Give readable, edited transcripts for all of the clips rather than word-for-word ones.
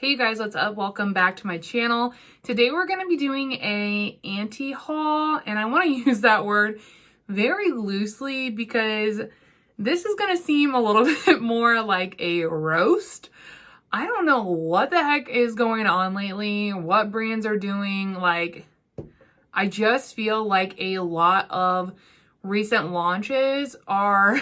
Hey you guys, what's up? Welcome back to my channel. Today we're going to be doing a anti haul, and I want to use that word very loosely because this is going to seem a little bit more like a roast. I don't know what the heck is going on lately, what brands are doing. I just feel like a lot of recent launches are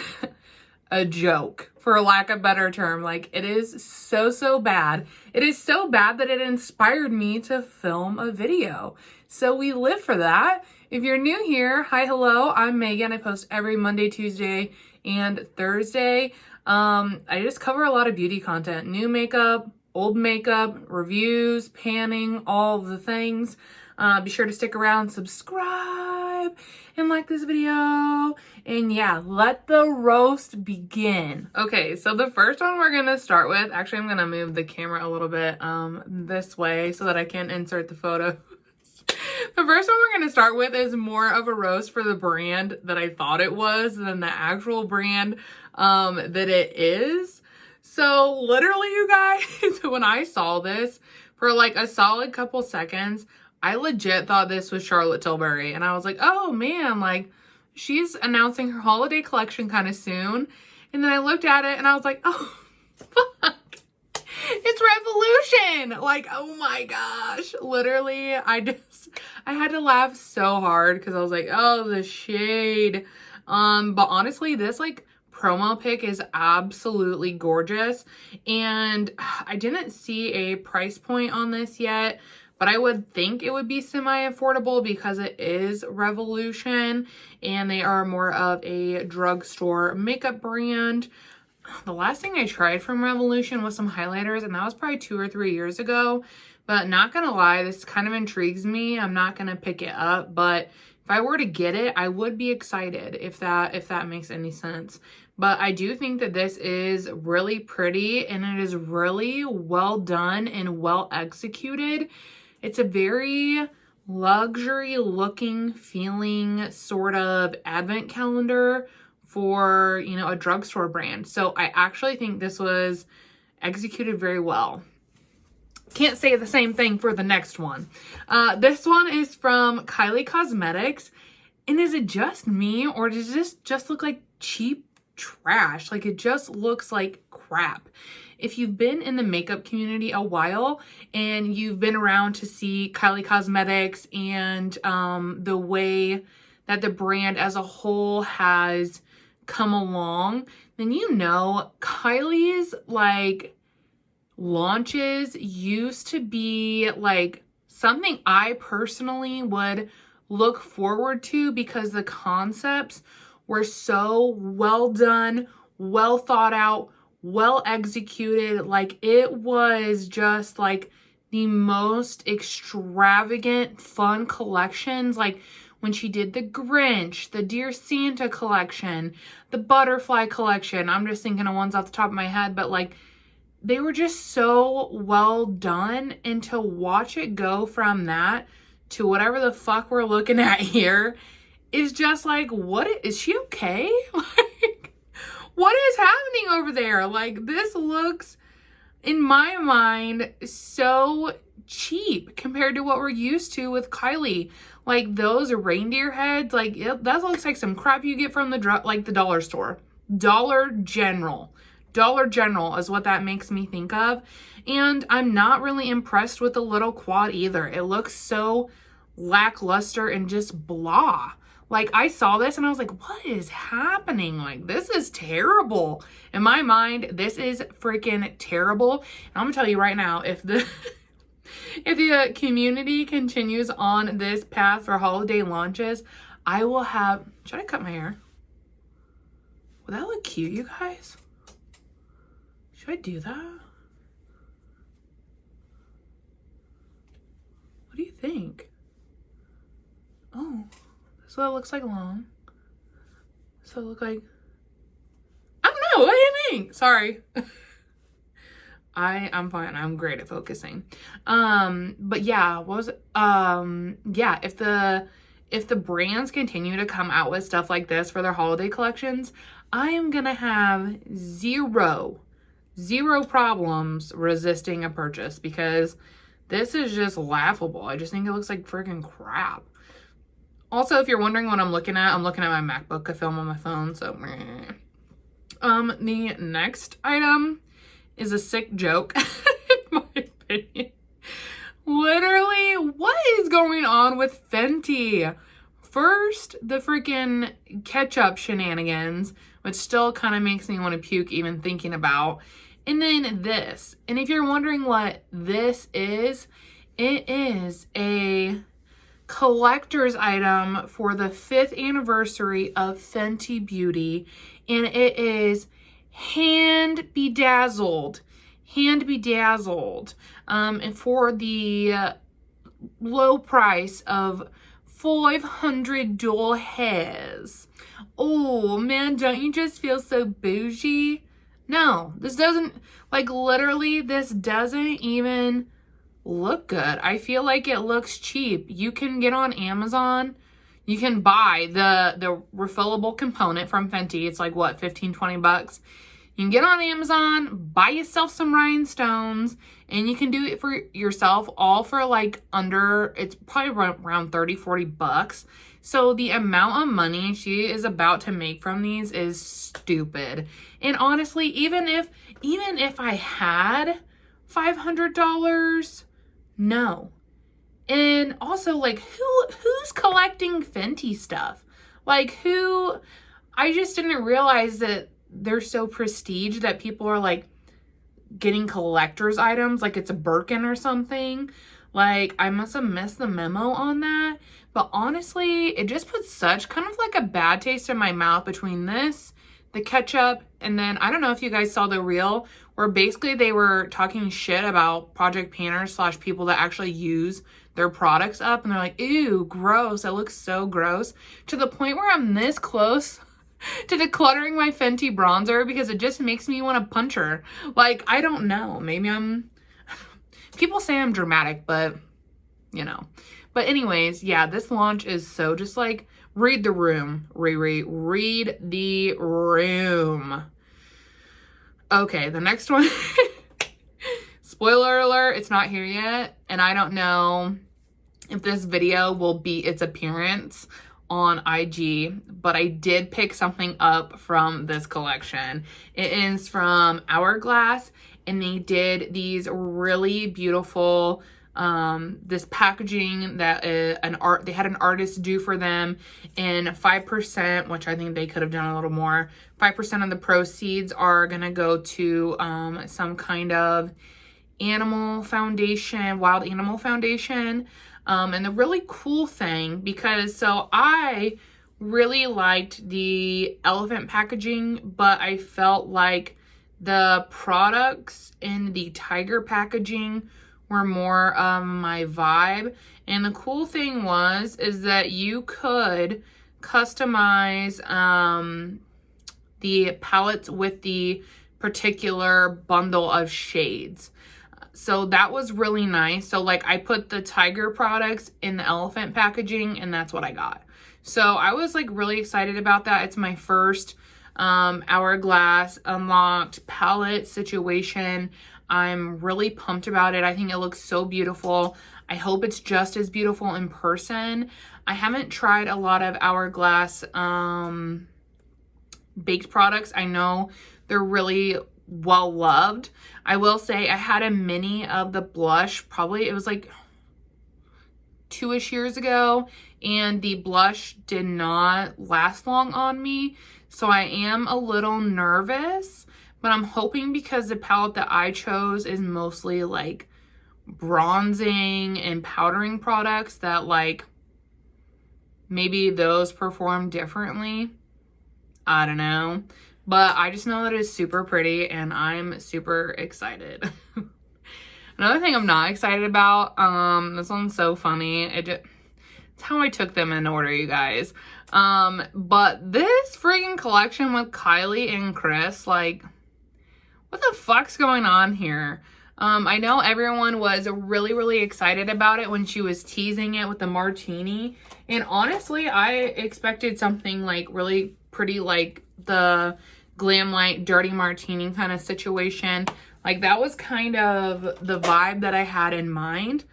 a joke, for lack of a better term. It is so bad. It is so bad that it inspired me to film a video. So we live for that. If you're new here, hi, hello, I'm Megan. I post every Monday, Tuesday, and Thursday. I just cover a lot of beauty content, new makeup, old makeup, reviews, panning, all of the things. Be sure to stick around, subscribe, and like this video. And yeah, let the roast begin. Okay, so the first one we're gonna start with, actually I'm gonna move the camera a little bit this way so that I can insert the photos. The first one we're gonna start with is more of a roast for the brand that I thought it was than the actual brand that it is. So literally, you guys, when I saw this for like a solid couple seconds, I legit thought this was Charlotte Tilbury. And I was like, oh man, she's announcing her holiday collection kind of soon. And then I looked at it and I was like, oh, fuck. It's Revolution. Oh my gosh. Literally, I had to laugh so hard because I was like, oh, the shade. But honestly, this promo pic is absolutely gorgeous. And I didn't see a price point on this yet, but I would think it would be semi-affordable because it is Revolution and they are more of a drugstore makeup brand. The last thing I tried from Revolution was some highlighters, and that was probably 2 or 3 years ago. But not gonna lie, this kind of intrigues me. I'm not gonna pick it up, but if I were to get it, I would be excited, if that makes any sense. But I do think that this is really pretty and it is really well done and well executed. It's a very luxury looking feeling sort of advent calendar for, a drugstore brand. So I actually think this was executed very well. Can't say the same thing for the next one. This one is from Kylie Cosmetics. And is it just me, or does this just look like cheap trash? It just looks like crap. If you've been in the makeup community a while and you've been around to see Kylie Cosmetics and the way that the brand as a whole has come along, then Kylie's launches used to be something I personally would look forward to because the concepts were so well done, well thought out, well executed. It was just the most extravagant fun collections. When she did the Grinch, the Dear Santa collection, the Butterfly collection. I'm just thinking of ones off the top of my head, but they were just so well done. And to watch it go from that to whatever the fuck we're looking at here is just is she okay? What is happening over there? This looks, in my mind, so cheap compared to what we're used to with Kylie. Those reindeer heads, that looks like some crap you get from the dollar store. Dollar General. Dollar General is what that makes me think of. And I'm not really impressed with the little quad either. It looks so lackluster and just blah. I saw this and I was like, what is happening? This is terrible. In my mind, this is freaking terrible. And I'm gonna tell you right now, if the community continues on this path for holiday launches, I will have, should I cut my hair? Would that look cute, you guys? Should I do that? What do you think? Oh. So it looks long. So it look I don't know. What do you think? Sorry. I'm fine. I'm great at focusing. But yeah, what was it? Yeah, if the brands continue to come out with stuff like this for their holiday collections, I am gonna have zero zero problems resisting a purchase because this is just laughable. I just think it looks like freaking crap. Also, if you're wondering what I'm looking at my MacBook. I film on my phone, so meh. The next item is a sick joke, in my opinion. Literally, what is going on with Fenty? First, the freaking ketchup shenanigans, which still kind of makes me want to puke even thinking about. And then this. And if you're wondering what this is, it is a collector's item for the 5th anniversary of Fenty Beauty. And it is hand bedazzled. And for the low price of $500. Oh man, don't you just feel so bougie? No, this doesn't, like literally, this doesn't even look good. I feel like it looks cheap. You can get on Amazon, you can buy the refillable component from Fenty. It's like what, 15, 20 bucks. You can get on Amazon, buy yourself some rhinestones, and you can do it for yourself all for like under, it's probably around 30, 40 bucks. So the amount of money she is about to make from these is stupid. And honestly, even if I had $500, no. And also, like, who's collecting Fenty stuff? Like, who? I just didn't realize that they're so prestige that people are like getting collector's items like it's a Birkin or something. Like, I must have missed the memo on that. But honestly, it just puts such kind of like a bad taste in my mouth between this, the ketchup, and then I don't know if you guys saw the reel where basically they were talking shit about project painters / people that actually use their products up, and they're like, ew, gross, that looks so gross, to the point where I'm this close to decluttering my Fenty bronzer because it just makes me want to punch her. Like, I don't know, maybe people say I'm dramatic, but you know. But anyways, yeah, this launch is so just like, read the room, read the room. Okay, the next one, spoiler alert, it's not here yet, and I don't know if this video will be its appearance on IG, but I did pick something up from this collection. It is from Hourglass, and they did these really beautiful this packaging that they had an artist do for them, and 5%, which I think they could have done a little more, 5% of the proceeds are gonna go to some kind of animal foundation, wild animal foundation. And the really cool thing, because so I really liked the elephant packaging, but I felt like the products in the tiger packaging were more my vibe. And the cool thing is that you could customize the palettes with the particular bundle of shades. So that was really nice. So like I put the tiger products in the elephant packaging, and that's what I got. So I was like really excited about that. It's my first Hourglass unlocked palette situation. I'm really pumped about it. I think it looks so beautiful. I hope it's just as beautiful in person. I haven't tried a lot of Hourglass baked products. I know they're really well loved. I will say I had a mini of the blush, probably it was like 2-ish years ago, and the blush did not last long on me. So I am a little nervous, but I'm hoping because the palette that I chose is mostly like bronzing and powdering products that like maybe those perform differently. I don't know. But I just know that it's super pretty and I'm super excited. Another thing I'm not excited about, this one's so funny. It's how I took them in order, you guys. But this freaking collection with Kylie and Chris, like, what the fuck's going on here? I know everyone was really, really excited about it when she was teasing it with the martini. And honestly, I expected something like really pretty, like the glam light, dirty martini kind of situation. Like, that was kind of the vibe that I had in mind.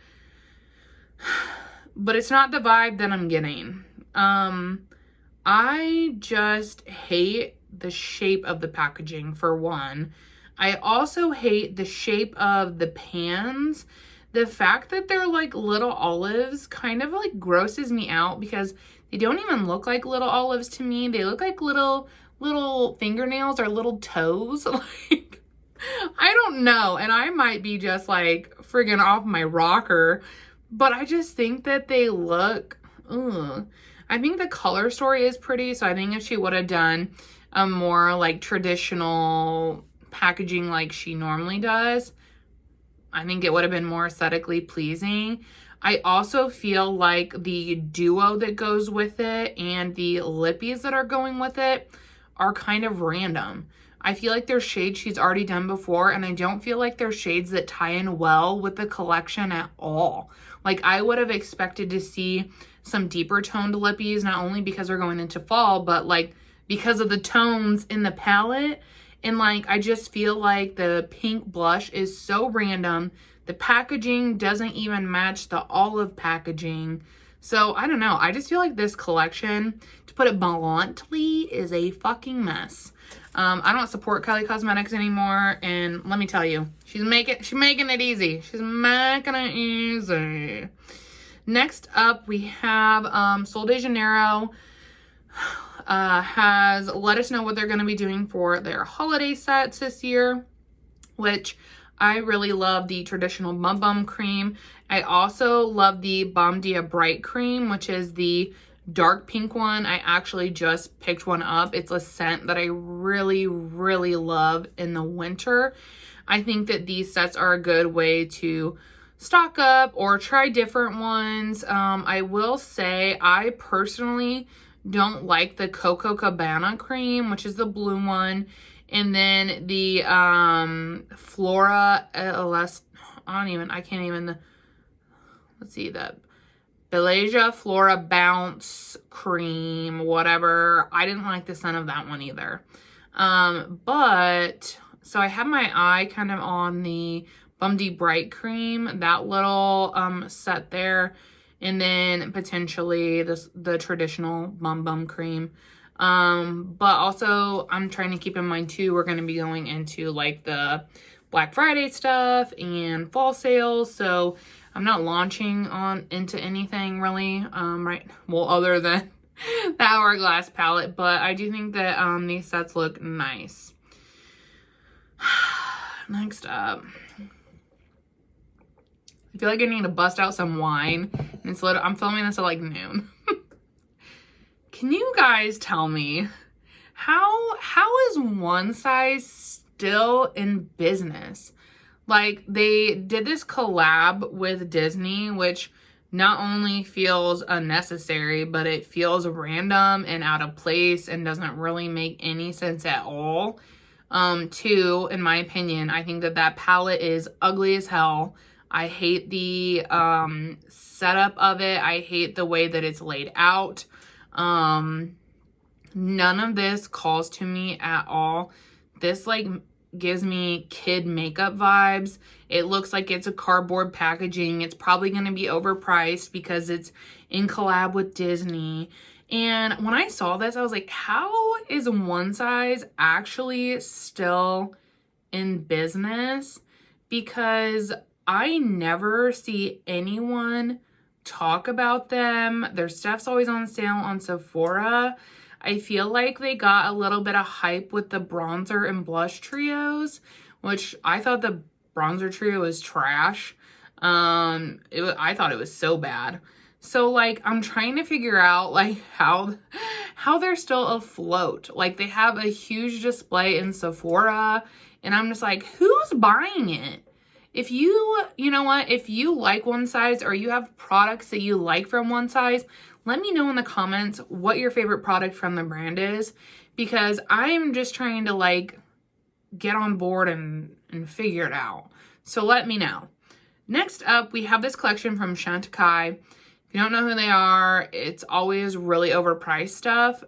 But it's not the vibe that I'm getting. I just hate the shape of the packaging, for one. I also hate the shape of the pans. The fact that they're like little olives kind of like grosses me out, because they don't even look like little olives to me. They look like little fingernails or little toes. Like, I don't know. And I might be just like friggin' off my rocker, but I just think that they look, ugh. I think the color story is pretty, so I think if she would have done a more like traditional packaging like she normally does, I think it would have been more aesthetically pleasing. I also feel like the duo that goes with it and the lippies that are going with it are kind of random. I feel like they're shades she's already done before, and I don't feel like they're shades that tie in well with the collection at all. Like, I would have expected to see some deeper toned lippies, not only because we're going into fall, but like because of the tones in the palette. And like, I just feel like the pink blush is so random. The packaging doesn't even match the olive packaging. So I don't know. I just feel like this collection, to put it bluntly, is a fucking mess. I don't support Kylie Cosmetics anymore, and let me tell you, she's making it easy. She's making it easy. Next up, we have Sol de Janeiro has let us know what they're going to be doing for their holiday sets this year, which I really love the traditional Bum Bum cream. I also love the Bom Dia Bright cream, which is the dark pink one. I actually just picked one up. It's a scent that I really, really love in the winter. I think that these sets are a good way to stock up or try different ones. I will say I personally don't like the Coco Cabana cream, which is the blue one. And then the Flora LS, the Bellagio Flora Bounce cream, whatever. I didn't like the scent of that one either. But so I have my eye kind of on the Bum Dia Bright cream, that little set there, and then potentially the traditional Bum Bum cream. But also I'm trying to keep in mind too, we're going to be going into like the Black Friday stuff and fall sales, so I'm not launching into anything really, right? Well, other than the Hourglass palette, but I do think that these sets look nice. Next up, I feel like I need to bust out some wine. And I'm filming this at like noon. Can you guys tell me how is one size still in business? Like, they did this collab with Disney, which not only feels unnecessary, but it feels random and out of place and doesn't really make any sense at all. Two, in my opinion, I think that palette is ugly as hell. I hate the setup of it. I hate the way that it's laid out. None of this calls to me at all. This like gives me kid makeup vibes. It looks like it's a cardboard packaging. It's probably going to be overpriced because it's in collab with Disney. And when I saw this, I was like, how is one size actually still in business? Because I never see anyone talk about them. Their stuff's always on sale on Sephora. I feel like they got a little bit of hype with the bronzer and blush trios, which I thought the bronzer trio was trash. I thought it was so bad. So like, I'm trying to figure out like how they're still afloat. Like, they have a huge display in Sephora, and I'm just like, who's buying it? If you know what, if you like one size or you have products that you like from one size, let me know in the comments what your favorite product from the brand is, because I'm just trying to like get on board and figure it out. So let me know. Next up, we have this collection from Chantecaille. If you don't know who they are, it's always really overpriced stuff.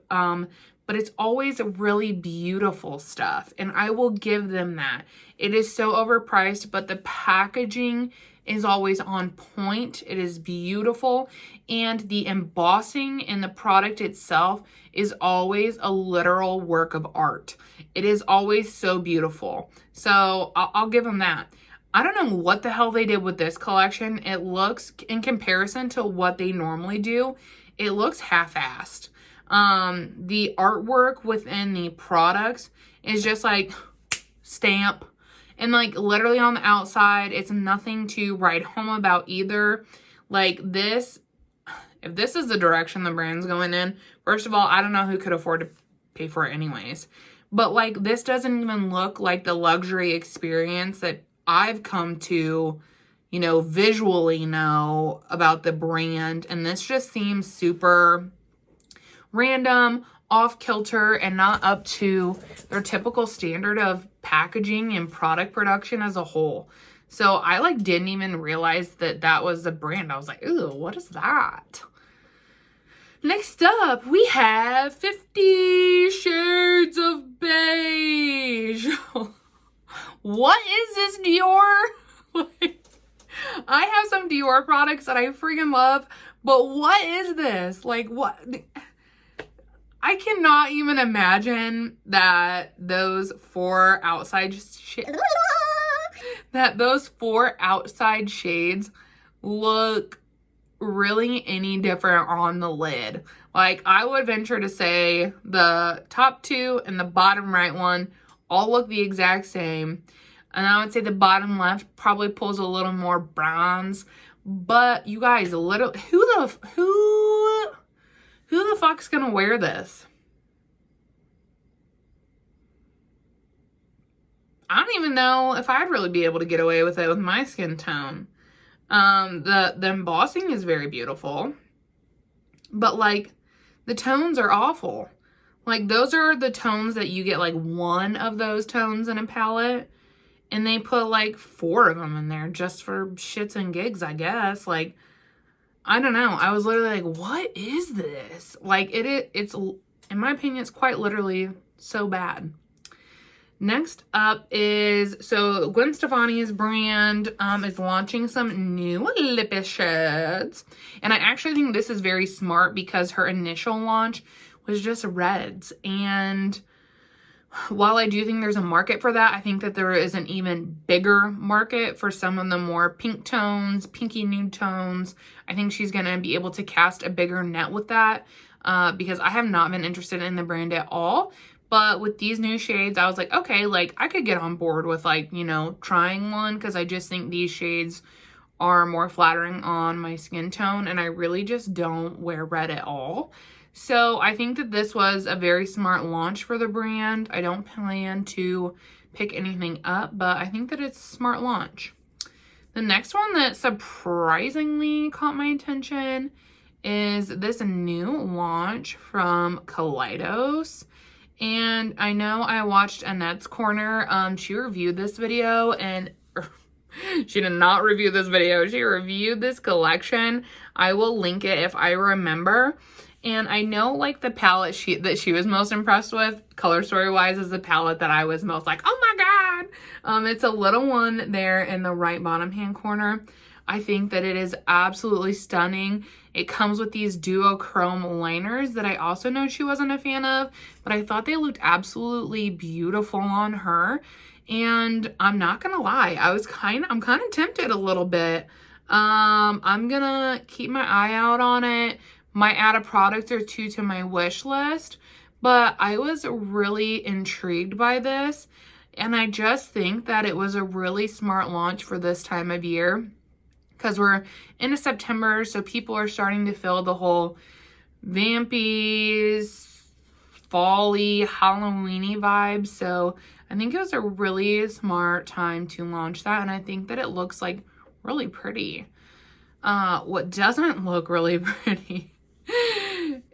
but it's always really beautiful stuff. And I will give them that. It is so overpriced, but the packaging is always on point. It is beautiful. And the embossing in the product itself is always a literal work of art. It is always so beautiful. So I'll give them that. I don't know what the hell they did with this collection. It looks, in comparison to what they normally do, it looks half-assed. The artwork within the products is just like stamp. And like literally on the outside, it's nothing to write home about either. Like this, if this is the direction the brand's going in, first of all, I don't know who could afford to pay for it anyways. But like this doesn't even look like the luxury experience that I've come to, you know, visually know about the brand. And this just seems super random, off kilter, and not up to their typical standard of packaging and product production as a whole. So I like didn't even realize that that was the brand. I was like, ooh, what is that? Next up, we have 50 Shades of Beige. What is this, Dior? Like, I have some Dior products that I freaking love, but what is this? Like, what? I cannot even imagine that those four outside shades look really any different on the lid. Like, I would venture to say the top two and the bottom right one all look the exact same. And I would say the bottom left probably pulls a little more bronze. But you guys, who the fuck's gonna wear this? I don't even know if I'd really be able to get away with it with my skin tone. The embossing is very beautiful, but like the tones are awful. Like those are the tones that you get like one of those tones in a palette, and they put like 4 of them in there just for shits and gigs, I guess. Like, I don't know. I was literally like, what is this? Like it's, in my opinion, it's quite literally so bad. Next up is, so Gwen Stefani's brand is launching some new lip shades. And I actually think this is very smart because her initial launch was just reds. And while I do think there's a market for that, I think that there is an even bigger market for some of the more pink tones, pinky nude tones. I think she's going to be able to cast a bigger net with that because I have not been interested in the brand at all. But with these new shades, I was like, okay, like I could get on board with like, you know, trying one because I just think these shades are more flattering on my skin tone and I really just don't wear red at all. So I think that this was a very smart launch for the brand. I don't plan to pick anything up, but I think that it's a smart launch. The next one that surprisingly caught my attention is this new launch from Kaleidos. And I know I watched Annette's Corner. She reviewed this video and she did not review this video. She reviewed this collection. I will link it if I remember. And I know like the palette that she was most impressed with, color story wise, is the palette that I was most like, oh my God. It's a little one there in the right bottom hand corner. I think that it is absolutely stunning. It comes with these duochrome liners that I also know she wasn't a fan of, but I thought they looked absolutely beautiful on her. And I'm not gonna lie, I'm kind of tempted a little bit. I'm gonna keep my eye out on it. Might add a product or two to my wish list, but I was really intrigued by this. And I just think that it was a really smart launch for this time of year because we're into September, so people are starting to feel the whole vampy, fall-y, Halloween-y vibe. So I think it was a really smart time to launch that, and I think that it looks like really pretty. What doesn't look really pretty?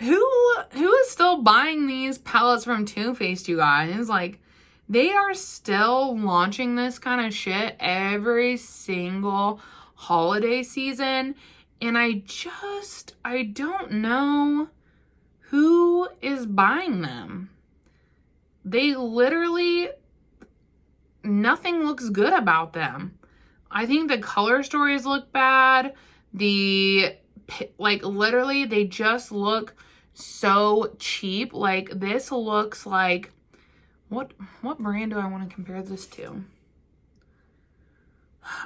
Who is still buying these palettes from Too Faced, you guys? Like, they are still launching this kind of shit every single holiday season, and I don't know Who is buying them? They literally, nothing looks good about them. I think the color stories look bad. Literally, they just look so cheap. Like, this looks like, what brand do I want to compare this to?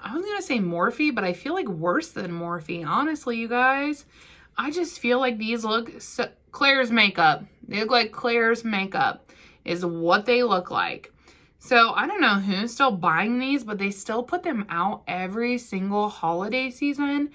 I was gonna say Morphe, but I feel like worse than Morphe. Honestly, you guys, I just feel like these look so, Claire's makeup. They look like Claire's makeup is what they look like. So I don't know who's still buying these, but they still put them out every single holiday season.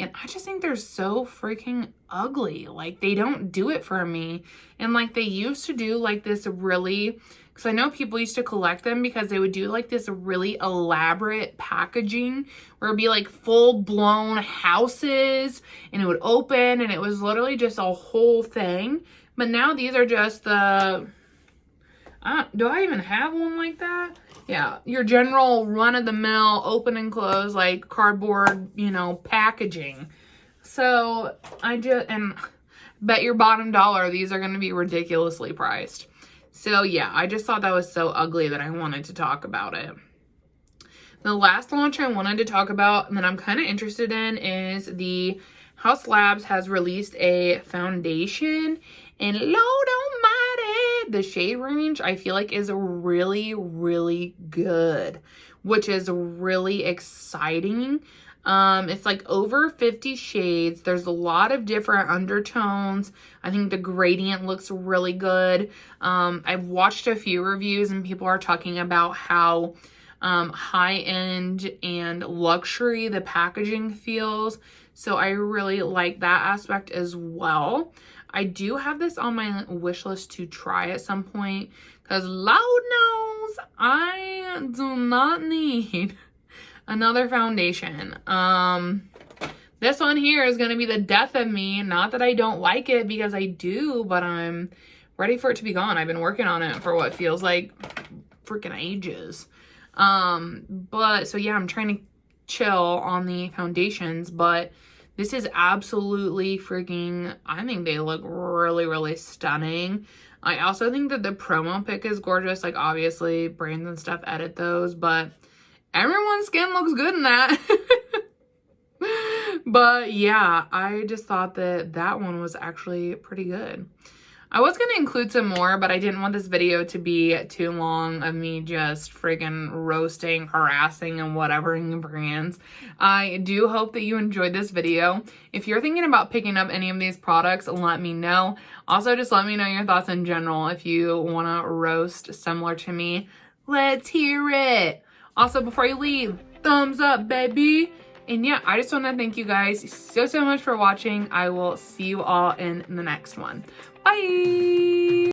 And I just think they're so freaking ugly. Like, they don't do it for me. And like, they used to do like this really, because I know people used to collect them because they would do like this really elaborate packaging where it'd be like full blown houses and it would open and it was literally just a whole thing. But now these are just the, do I even have one like that? Yeah, your general run-of-the-mill open and close, like cardboard, you know, packaging. So and bet your bottom dollar these are going to be ridiculously priced. So yeah, I just thought that was so ugly that I wanted to talk about it. The last launch I wanted to talk about and that I'm kind of interested in is the Haus Labs has released a foundation, and Lord almighty, the shade range I feel like is really, really good, which is really exciting. It's like over 50 shades. There's a lot of different undertones. I think the gradient looks really good. I've watched a few reviews and people are talking about how high-end and luxury the packaging feels. So I really like that aspect as well. I do have this on my wish list to try at some point because Lord knows I do not need another foundation. This one here is going to be the death of me. Not that I don't like it, because I do, but I'm ready for it to be gone. I've been working on it for what feels like freaking ages. So yeah, I'm trying to chill on the foundations, but this is absolutely freaking, I think they look really, really stunning. I also think that the promo pic is gorgeous. Like, obviously brands and stuff edit those, but everyone's skin looks good in that. But yeah, I just thought that that one was actually pretty good. I was going to include some more, but I didn't want this video to be too long of me just friggin' roasting, harassing, and whatevering brands. I do hope that you enjoyed this video. If you're thinking about picking up any of these products, let me know. Also, just let me know your thoughts in general. If you want to roast similar to me, let's hear it. Also, before you leave, thumbs up, baby. And yeah, I just want to thank you guys so much for watching. I will see you all in the next one. Bye!